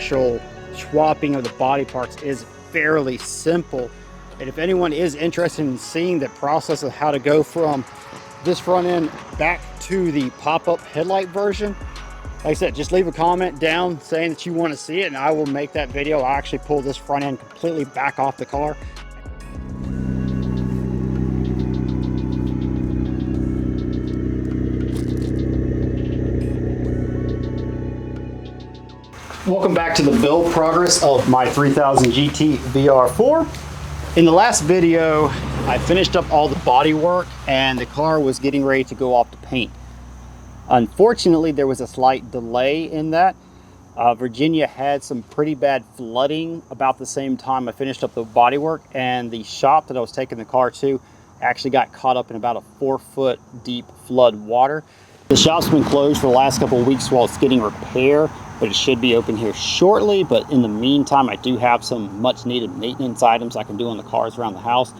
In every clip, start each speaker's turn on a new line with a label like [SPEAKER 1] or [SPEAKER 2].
[SPEAKER 1] actual swapping of the body parts is fairly simple. And if anyone is interested in seeing the process of how to go from this front end back to the pop-up headlight version, like I said, just leave a comment down saying that you want to see it and I will make that video. I'll actually pull this front end completely back off the car. Welcome back to the build progress of my 3000 GT VR4. In the last video, I finished up all the body work and the car was getting ready to go off to paint. Unfortunately, there was a slight delay in that. Virginia had some pretty bad flooding about the same time I finished up the body work, and the shop that I was taking the car to actually got caught up in about a 4-foot deep flood water. The shop's been closed for the last couple of weeks while it's getting repaired, but it should be open here shortly. But in the meantime, I do have some much needed maintenance items I can do on the cars around the house.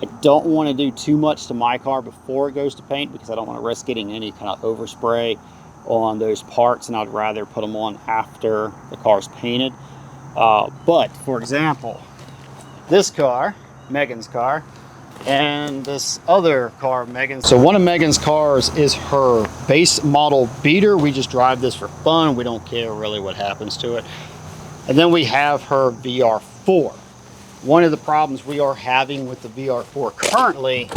[SPEAKER 1] I don't want to do too much to my car before it goes to paint because I don't want to risk getting any kind of overspray on those parts, and I'd rather put them on after the car's painted. But for example, this car, Megan's car, and this other car, Megan's. So one of Megan's cars is her base model beater. We just drive this for fun. We don't care really what happens to it. And then we have her VR4. One of the problems we are having with the VR4 currently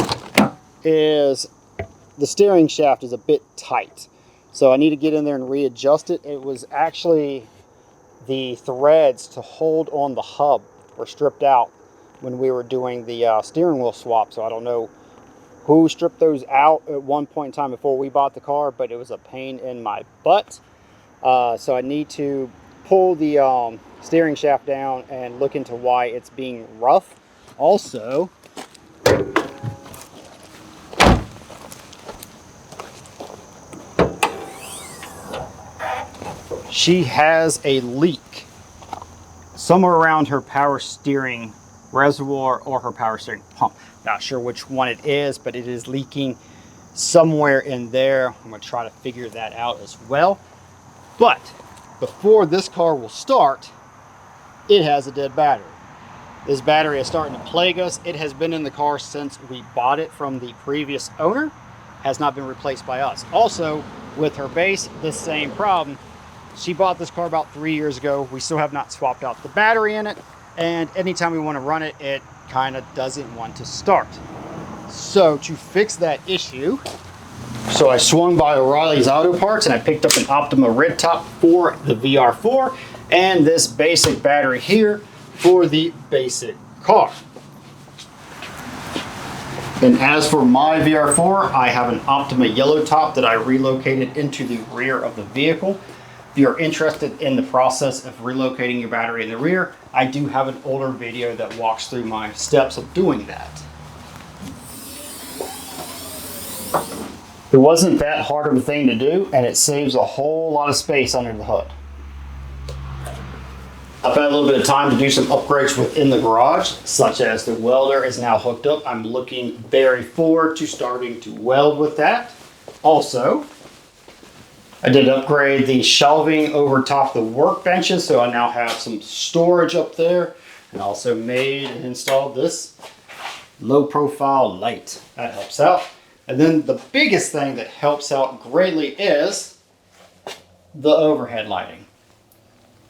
[SPEAKER 1] is the steering shaft is a bit tight. So I need to get in there and readjust it. It was actually the threads to hold on the hub were stripped out when we were doing the steering wheel swap. So I don't know who stripped those out at one point in time before we bought the car, but it was a pain in my butt. So I need to pull the steering shaft down and look into why it's being rough. Also, she has a leak somewhere around her power steering reservoir or her power steering pump. Not sure which one it is, but it is leaking somewhere in there. I'm going to try to figure that out as well. But before this car will start, it has a dead battery. This battery is starting to plague us. It has been in the car since we bought it from the previous owner. Has not been replaced by us. Also, with her base, the same problem. She bought this car about 3 years ago. We still have not swapped out the battery in it. And anytime we want to run it, it kind of doesn't want to start. So to fix that issue, so I swung by O'Reilly's Auto Parts and I picked up an Optima red top for the VR4 and this basic battery here for the basic car. And as for my VR4, I have an Optima yellow top that I relocated into the rear of the vehicle. If you're interested in the process of relocating your battery in the rear, I do have an older video that walks through my steps of doing that. It wasn't that hard of a thing to do, and it saves a whole lot of space under the hood. I've had a little bit of time to do some upgrades within the garage, such as the welder is now hooked up. I'm looking very forward to starting to weld with that. Also, I did upgrade the shelving over top the workbenches, so I now have some storage up there, and also made and installed this low profile light. That helps out. And then the biggest thing that helps out greatly is the overhead lighting.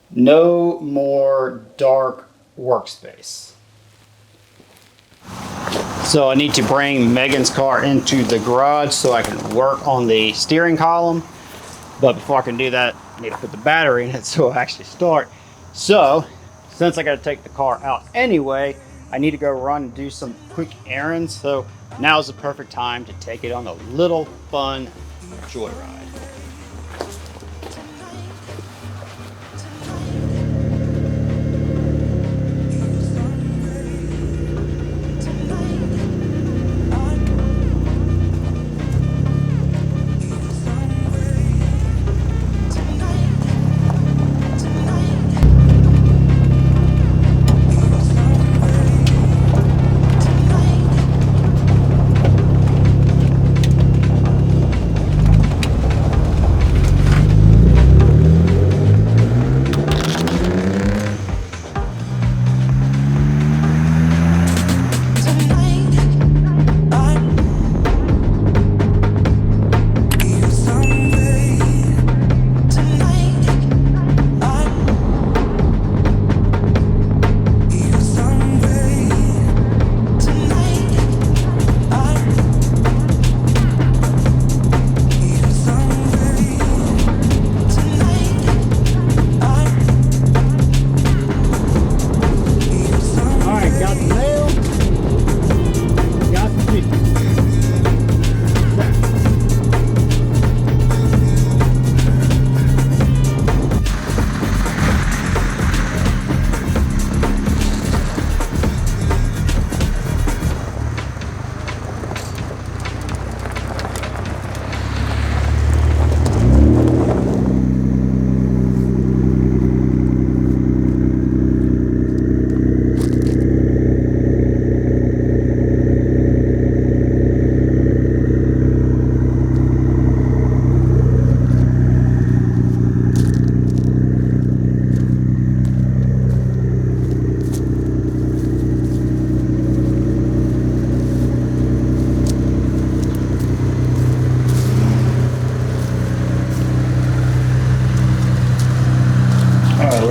[SPEAKER 1] No more dark workspace. So I need to bring Megan's car into the garage so I can work on the steering column. But before I can do that, I need to put the battery in it so it'll actually start. So, since I got to take the car out anyway, I need to go run and do some quick errands. So now is the perfect time to take it on a little fun joyride.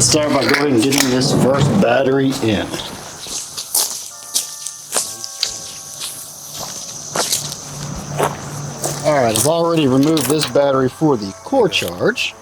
[SPEAKER 1] Let's start by going and getting this first battery in. Alright, I've already removed this battery for the core charge.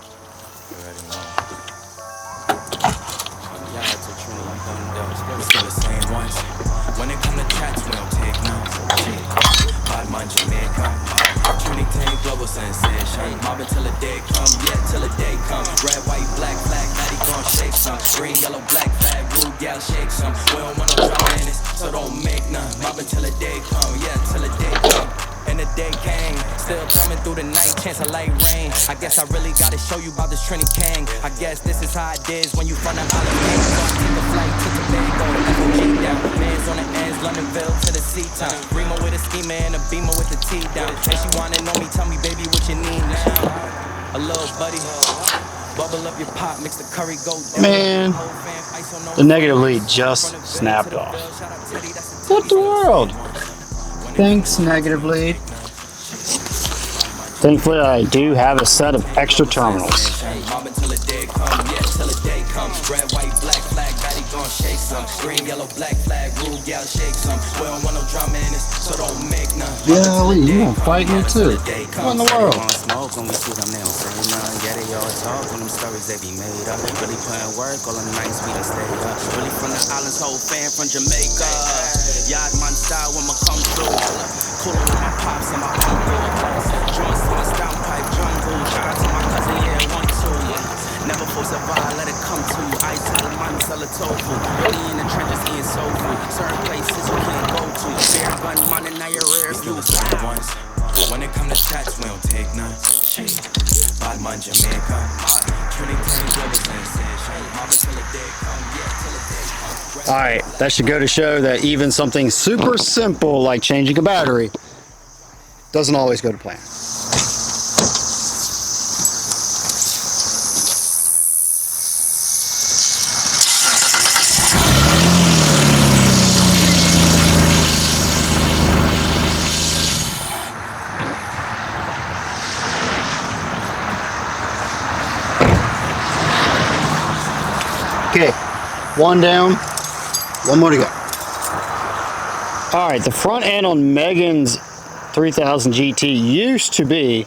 [SPEAKER 2] Mobbing till the day come, yeah, till the day come. Red, white, black flag, Maddie gon' shake some. Green, yellow, black flag, blue gal shake some. We don't want no drama in this, so don't make none. Mobbing till the day come, yeah, till the day come. And the day came, still coming through the night, chance of light rain. I guess I really gotta show you about this Trinity King. I guess this is how it is when you from the island. Take a flight to Tobago, FOG down. Man's on the ends, Londonville to the sea town. Remo with a schema and a beamer with the T down. And she wanna know me, tell me, baby, what you need now. A little buddy, bubble up your pot, mix the curry, go down.
[SPEAKER 1] Man, the negative lead just snapped off. What the world? Thanks, negative lead. Thankfully, I do have a set of extra terminals.
[SPEAKER 2] Red, white, black flag, Maddie gon' shake some. Green, yellow, black flag, rule gal shake some. We don't want no drama in this, so don't make none.
[SPEAKER 1] Yeah, Ali, you gonna fight me too? What in the world?
[SPEAKER 2] Smoke when we see them, they don't say none. Yeah, they all talk when them stories they be made up. Really putting work all the nights we done stayed up. Really from the islands, whole fan from Jamaica. Yard man style when I come through. Cooling with my pops and my uncle. Joints to my downpipe jungle. Shout out to my cousin, yeah, 1, 2. Never force a vibe, let it come to you. I tell a man, sell a tofu. Really in the trenches, eating soul food. Certain places you can't go to. Bear gun, money, now you're rare. You once. When it come to chats, we don't take none. Shit. Bad man, Jamaica. Trinity global sensation. Mobbing till the day come, yeah, till the day come.
[SPEAKER 1] Alright, that should go to show that even something super simple like changing a battery doesn't always go to plan. Okay, one down, one more to go. All right, the front end on Megan's 3000 GT used to be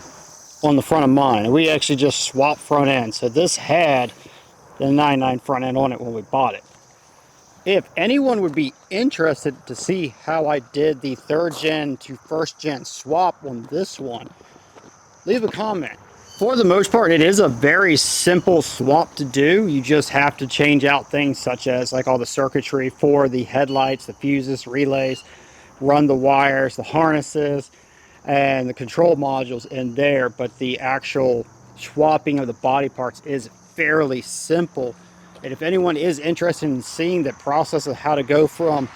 [SPEAKER 1] on the front of mine. We actually just swapped front end. So this had the 99 front end on it when we bought it. If anyone would be interested to see how I did the 3rd gen to 1st gen swap on this one, leave a comment. For the most part, it is a very simple swap to do. You just have to change out things such as like all the circuitry for the headlights, the fuses, relays, run the wires, the harnesses, and the control modules in there. But the actual swapping of the body parts is fairly simple. And if anyone is interested in seeing the process of how to go from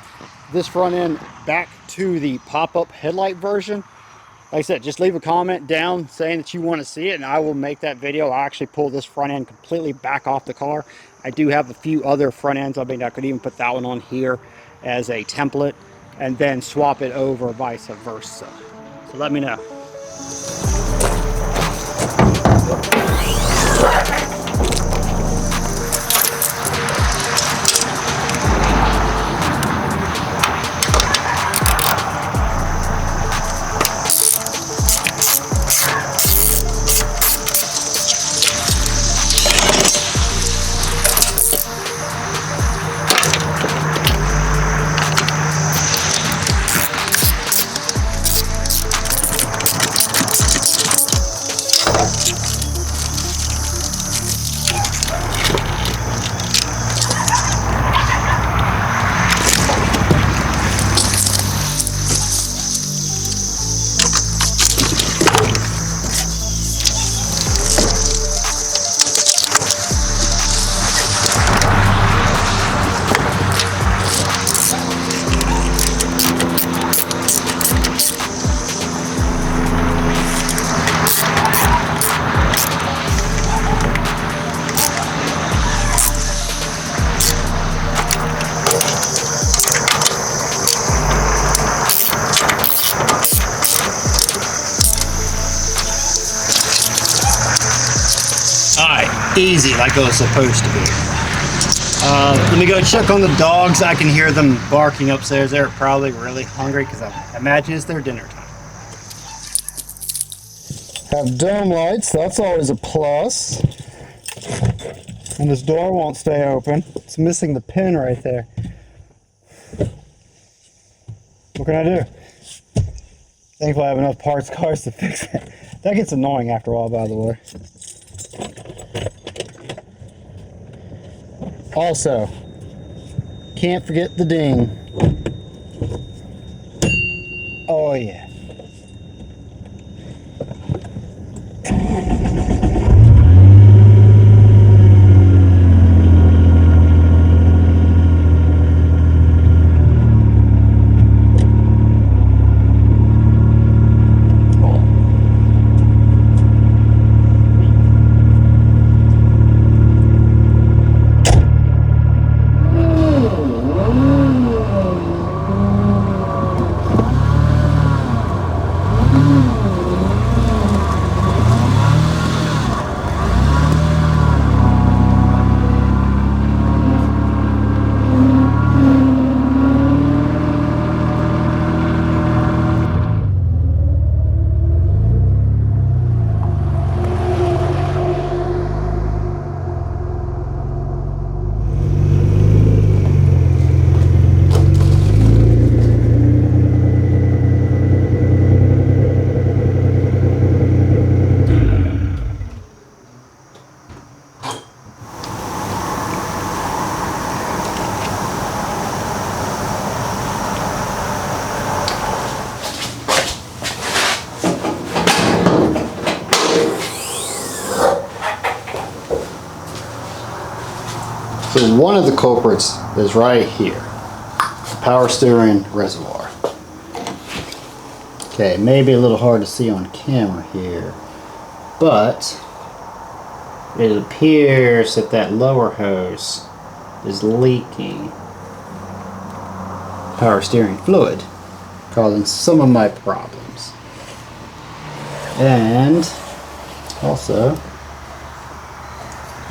[SPEAKER 1] this front end back to the pop-up headlight version, like I said, just leave a comment down saying that you want to see it, and I will make that video. I'll actually pull this front end completely back off the car. I do have a few other front ends. I mean, I could even put that one on here as a template and then swap it over vice versa. So let me know. Easy, like it was supposed to be. Let me go check on the dogs. I can hear them barking upstairs. They're probably really hungry because I imagine it's their dinner time. Have dome lights, that's always a plus. And this door won't stay open. It's missing the pin right there. What can I do? Thankfully I have enough parts cars to fix it. That gets annoying after a while, by the way. Also, can't forget the ding. Oh yeah. So one of the culprits is right here, the power steering reservoir. Okay, maybe a little hard to see on camera here, but it appears that that lower hose is leaking power steering fluid, causing some of my problems. And also,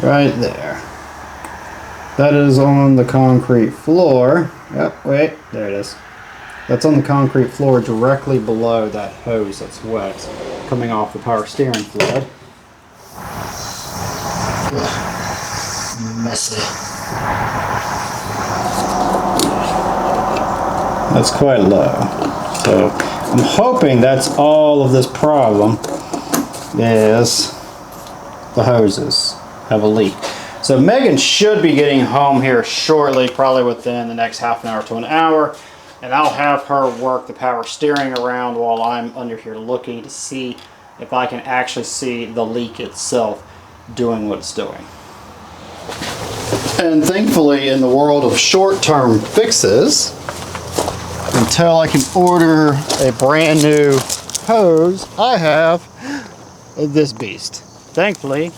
[SPEAKER 1] right there. That is on the concrete floor. Yep, wait, there it is. That's on the concrete floor directly below that hose that's wet, coming off the power steering fluid. Ugh, messy. That's quite low. So I'm hoping that's all of this problem is the hoses have a leak. So Megan should be getting home here shortly, probably within the next half an hour to an hour, and I'll have her work the power steering around while I'm under here looking to see if I can actually see the leak itself doing what it's doing. And thankfully, in the world of short-term fixes, until I can order a brand new hose, I have this beast. Thankfully,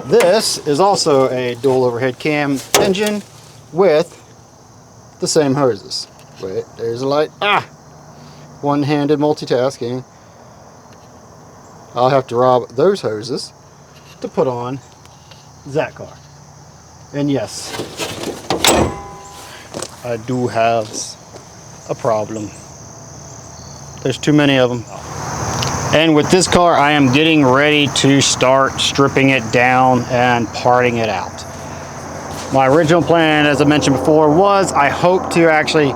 [SPEAKER 1] this is also a dual overhead cam engine with the same hoses. Wait, there's a light. Ah! One-handed multitasking. I'll have to rob those hoses to put on that car. And yes, I do have a problem. There's too many of them. And with this car, I am getting ready to start stripping it down and parting it out. My original plan, as I mentioned before, was I hope to actually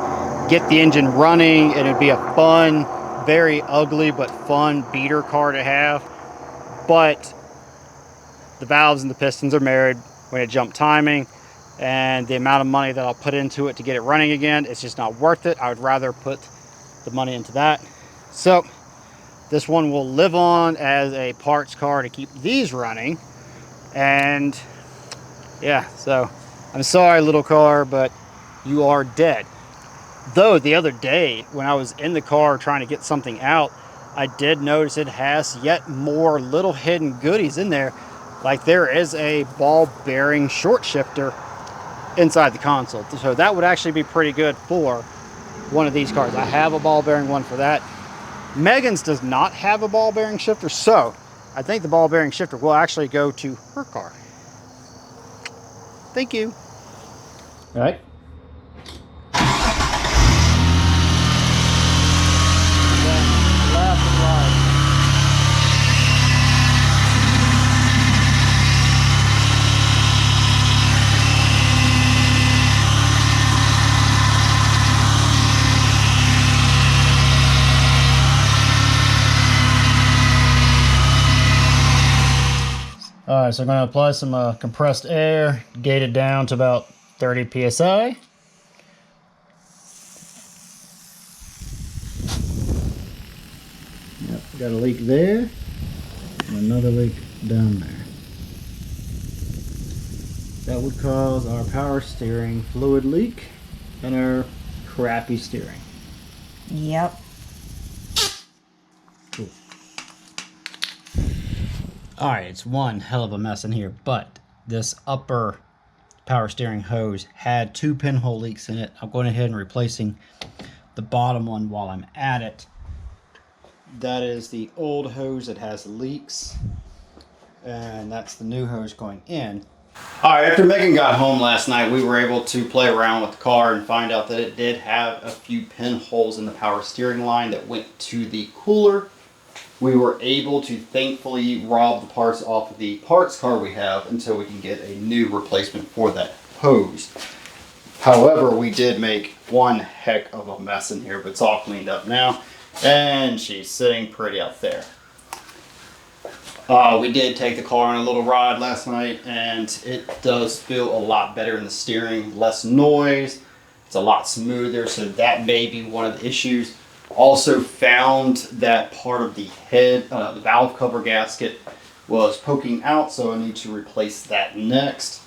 [SPEAKER 1] get the engine running and it'd be a fun, very ugly but fun beater car to have. But the valves and the pistons are married when it jump timing, and the amount of money that I'll put into it to get it running again, it's just not worth it. I would rather put the money into that. So this one will live on as a parts car to keep these running. And yeah, so I'm sorry, little car, but you are dead. Though the other day when I was in the car trying to get something out, I did notice it has yet more little hidden goodies in there. Like there is a ball bearing short shifter inside the console. So that would actually be pretty good for one of these cars. I have a ball bearing one for that. Megan's does not have a ball bearing shifter, so I think the ball bearing shifter will actually go to her car. Thank you. Right? Left and right. Alright, so I'm going to apply some compressed air, gauge it down to about 30 psi. Yep, got a leak there, and another leak down there. That would cause our power steering fluid leak and our crappy steering.
[SPEAKER 3] Yep.
[SPEAKER 1] Cool. Alright, it's one hell of a mess in here, but this upper power steering hose had 2 pinhole leaks in it. I'm going ahead and replacing the bottom one while I'm at it. That is the old hose that has leaks, and that's the new hose going in. Alright, after Megan got home last night, we were able to play around with the car and find out that it did have a few pinholes in the power steering line that went to the cooler. We were able to thankfully rob the parts off of the parts car we have until we can get a new replacement for that hose. However, we did make one heck of a mess in here, but it's all cleaned up now, and she's sitting pretty out there. We did take the car on a little ride last night, and it does feel a lot better in the steering, less noise, it's a lot smoother, so that may be one of the issues. Also found that part of the head, the valve cover gasket was poking out, so I need to replace that next.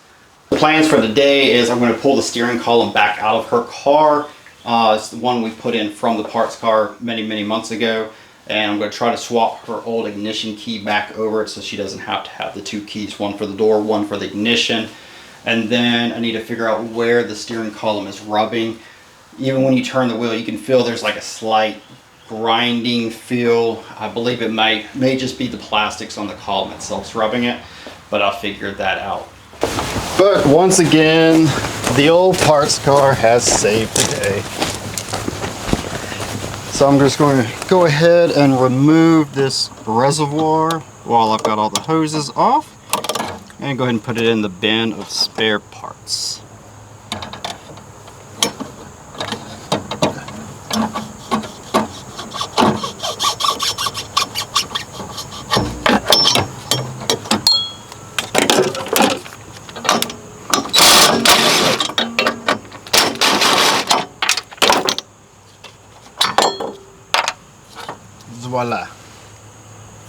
[SPEAKER 1] The plans for the day is I'm going to pull the steering column back out of her car. It's the one we put in from the parts car many months ago, and I'm going to try to swap her old ignition key back over it so she doesn't have to have the 2 keys, one for the door, one for the ignition. And then I need to figure out where the steering column is rubbing. Even when you turn the wheel, you can feel there's like a slight grinding feel. I believe it may just be the plastics on the column itself rubbing it, but I'll figure that out. But once again, the old parts car has saved the day. So I'm just going to go ahead and remove this reservoir while I've got all the hoses off, and go ahead and put it in the bin of spare parts. Voila.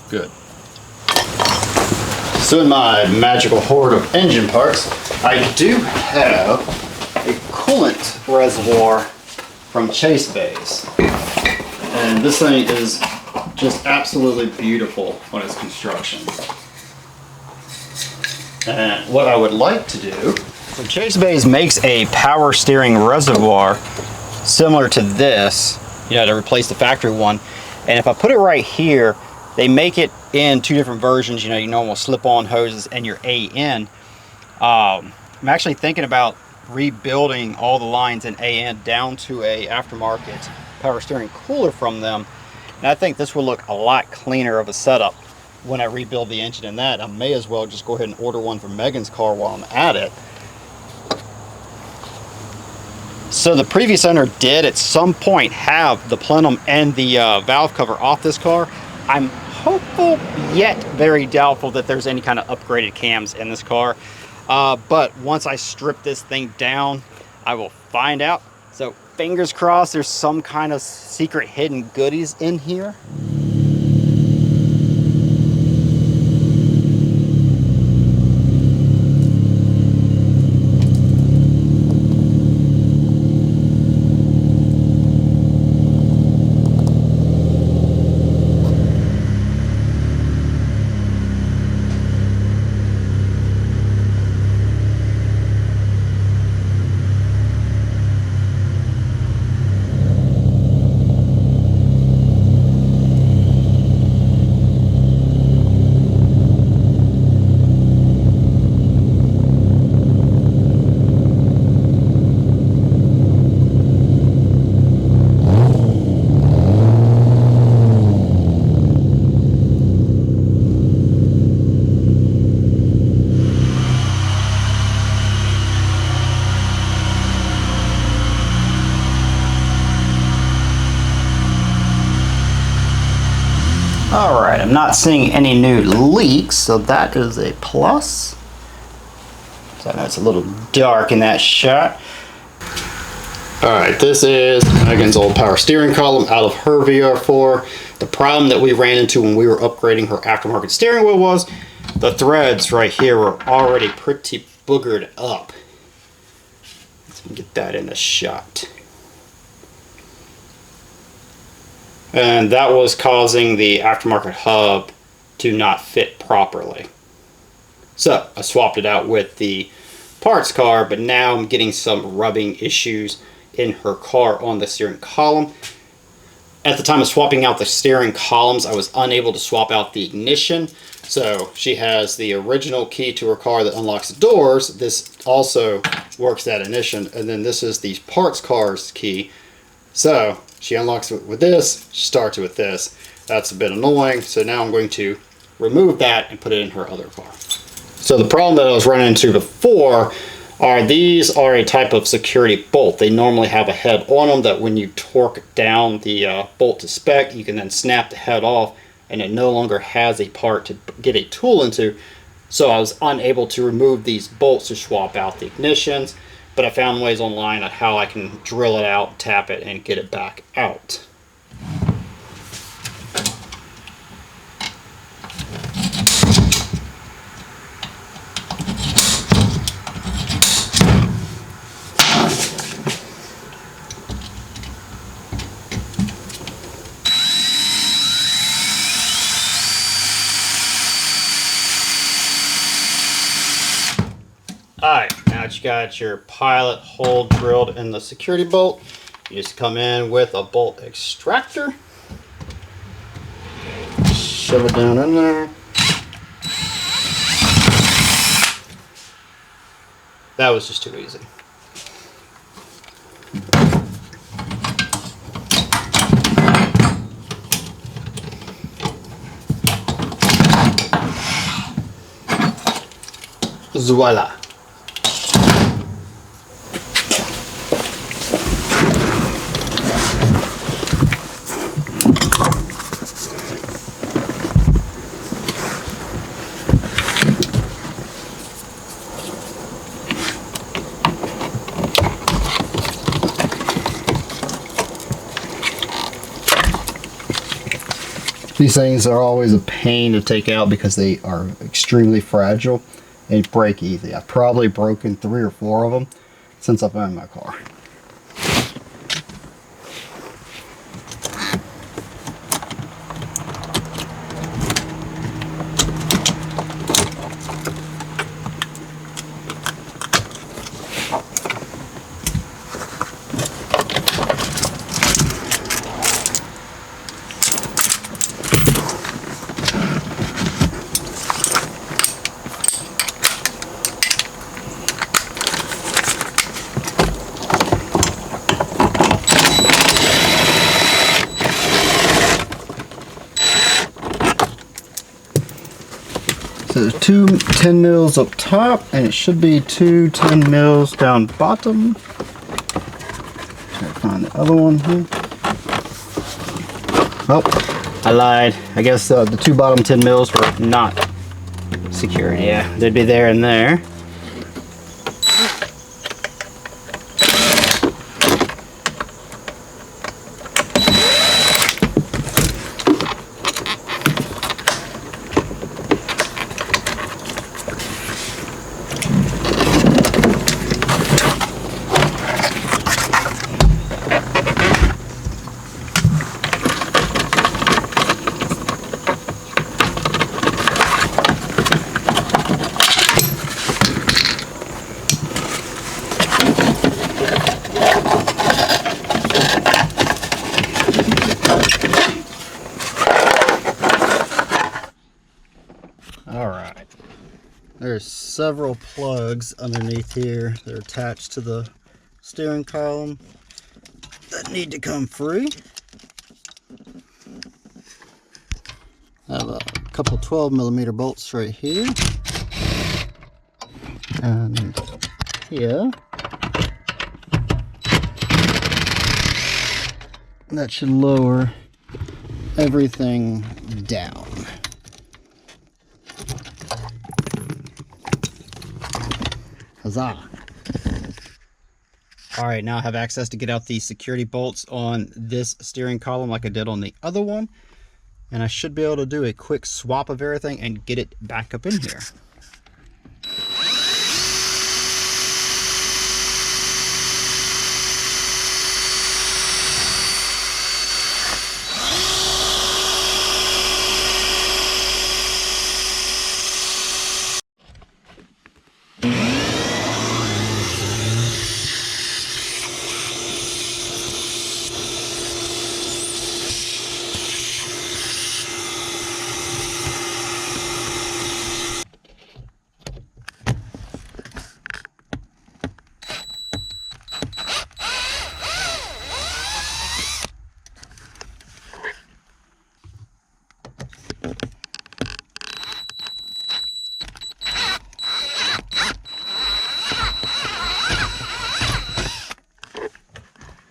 [SPEAKER 1] Good. So in my magical hoard of engine parts, I do have a coolant reservoir from Chase Bays. And this thing is just absolutely beautiful on its construction. And what I would like to do, so Chase Bays makes a power steering reservoir similar to this, to replace the factory one. And if I put it right here, they make it in 2 different versions, your normal slip-on hoses and your AN. I'm actually thinking about rebuilding all the lines in AN down to a aftermarket power steering cooler from them. And I think this will look a lot cleaner of a setup when I rebuild the engine in that. I may as well just go ahead and order one for Megan's car while I'm at it. So the previous owner did at some point have the plenum and the valve cover off this car. I'm hopeful yet very doubtful that there's any kind of upgraded cams in this car. But once I strip this thing down, I will find out. So fingers crossed there's some kind of secret hidden goodies in here. All right, I'm not seeing any new leaks, so that is a plus. So I know it's a little dark in that shot. All right, this is Megan's old power steering column out of her VR4. The problem that we ran into when we were upgrading her aftermarket steering wheel was the threads right here were already pretty boogered up. Let's get that in the shot. And that was causing the aftermarket hub to not fit properly. So I swapped it out with the parts car, but now I'm getting some rubbing issues in her car on the steering column. At the time of swapping out the steering columns, I was unable to swap out the ignition. So she has the original key to her car that unlocks the doors. This also works that ignition. And then this is the parts car's key. So she unlocks it with this, she starts it with this. That's a bit annoying. So now I'm going to remove that and put it in her other car. So the problem that I was running into before are these are a type of security bolt. They normally have a head on them that when you torque down the bolt to spec, you can then snap the head off and it no longer has a part to get a tool into. So I was unable to remove these bolts to swap out the ignitions, but I found ways online on how I can drill it out, tap it, and get it back out. Alright, now that you got your pilot hole drilled in the security bolt, you just come in with a bolt extractor, shove it down in there. That was just too easy. Voila. These things are always a pain to take out because they are extremely fragile and break easy. I've probably broken 3 or 4 of them since I've owned my car. So there's 2 10 mils up top, and it should be 2 10 mils down bottom. Try to find the other one here. Oh, I lied. I guess the 2 bottom 10 mils were not secured. Yeah, they'd be there and there. Alright, there's several plugs underneath here that are attached to the steering column that need to come free. I have a couple 12mm bolts right here and here. That should lower everything down. Huzzah. All right, now I have access to get out the security bolts on this steering column like I did on the other one. And I should be able to do a quick swap of everything and get it back up in here.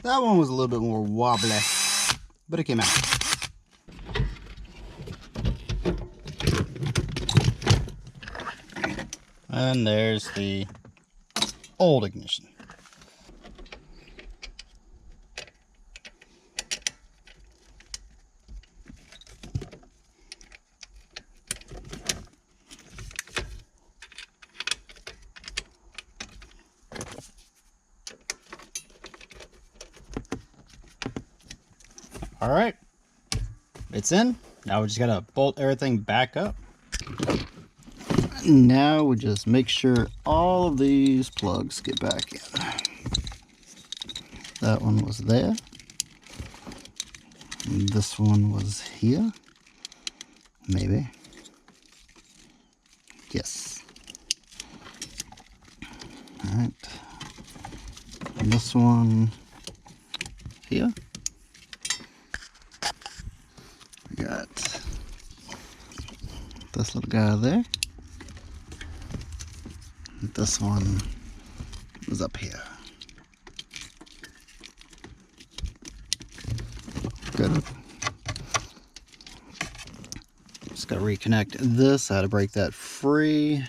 [SPEAKER 1] That one was a little bit more wobbly, but it came out. And there's the old ignition. All right, it's in. Now we just gotta bolt everything back up. Now we just make sure all of these plugs get back in. That one was there. This one was here. Maybe. Yes. All right. And this one here. We got this little guy there. This one is up here. Good. Just gotta reconnect this. I had to break that free.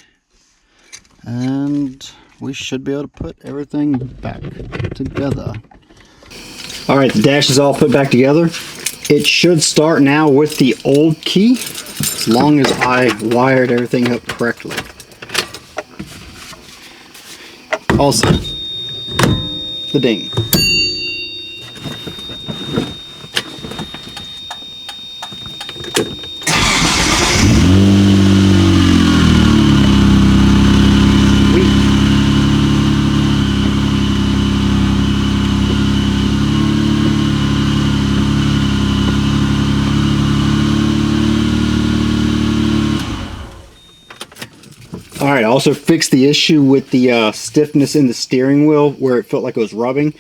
[SPEAKER 1] And we should be able to put everything back together. All right, the dash is all put back together. It should start now with the old key, as long as I wired everything up correctly. Also, the ding. Alright, I also fixed the issue with the stiffness in the steering wheel where it felt like it was rubbing.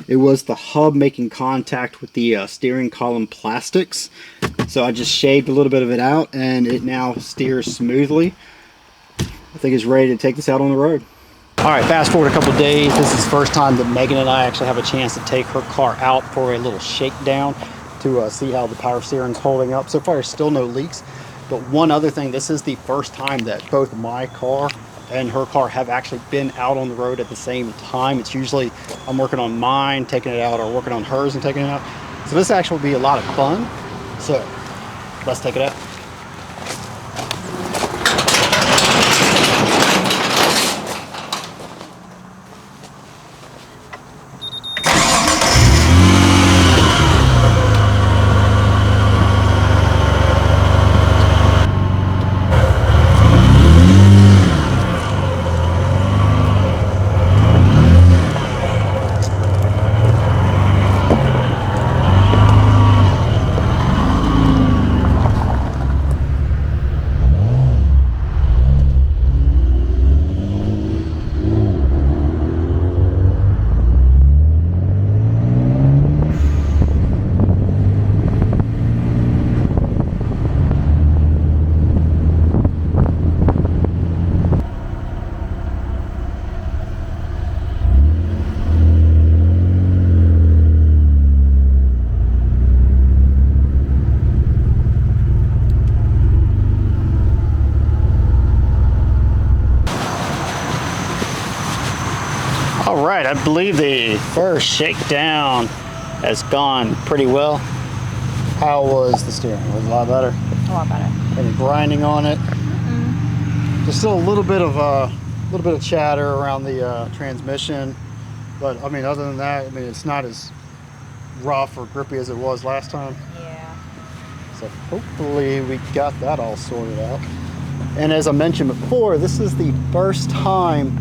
[SPEAKER 1] It was the hub making contact with the steering column plastics. So I just shaved a little bit of it out and it now steers smoothly. I think it's ready to take this out on the road. Alright, fast forward a couple of days. This is the first time that Megan and I actually have a chance to take her car out for a little shakedown to see how the power steering's holding up. So far, there's still no leaks. But one other thing, this is the first time that both my car and her car have actually been out on the road at the same time. It's usually I'm working on mine, taking it out, or working on hers and taking it out. So this actually will be a lot of fun. So let's take it out. All right, I believe the first shakedown has gone pretty well. How was the steering? Was it a lot better?
[SPEAKER 3] A lot better.
[SPEAKER 1] Any grinding on it? Just still a little bit of chatter around the transmission, but I mean, other than that, I mean, it's not as rough or grippy as it was last time.
[SPEAKER 3] Yeah.
[SPEAKER 1] So hopefully we got that all sorted out. And as I mentioned before, this is the first time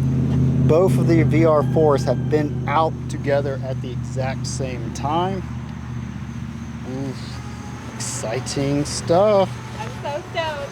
[SPEAKER 1] both of the VR4s have been out together at the exact same time. Oof, exciting stuff.
[SPEAKER 3] I'm so stoked.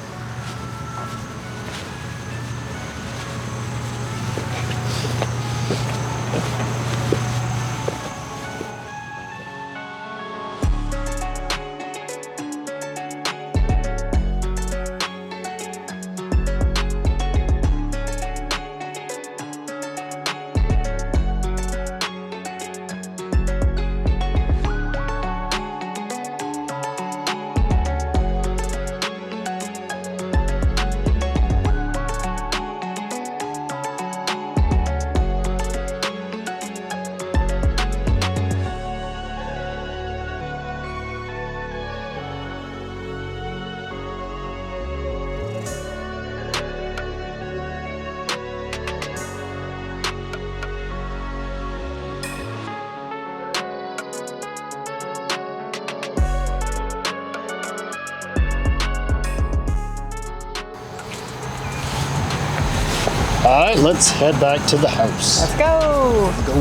[SPEAKER 1] All right, let's head back to the house.
[SPEAKER 3] Let's go.
[SPEAKER 1] Let's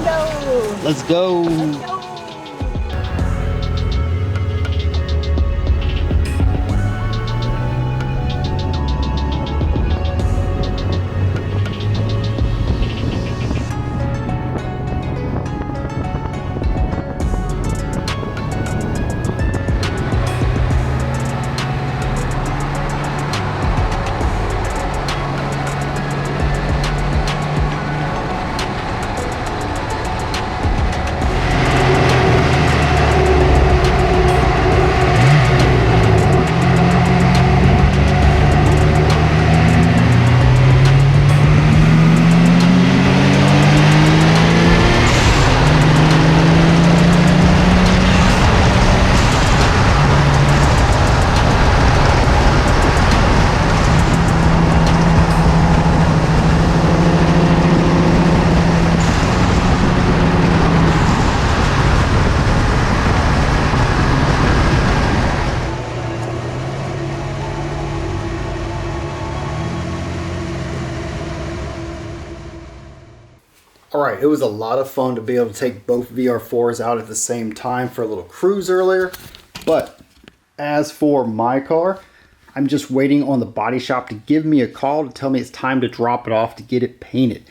[SPEAKER 1] go.
[SPEAKER 3] Let's go.
[SPEAKER 1] Let's go.
[SPEAKER 3] Let's go.
[SPEAKER 1] All right, it was a lot of fun to be able to take both VR4s out at the same time for a little cruise earlier. But as for my car, I'm just waiting on the body shop to give me a call to tell me it's time to drop it off to get it painted.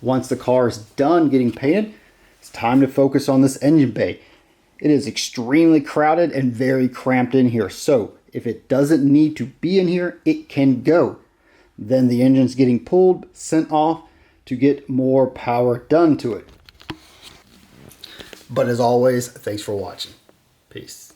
[SPEAKER 1] Once the car is done getting painted, it's time to focus on this engine bay. It is extremely crowded and very cramped in here. So if it doesn't need to be in here, it can go. Then the engine's getting pulled, sent off, to get more power done to it. But as always, thanks for watching. Peace.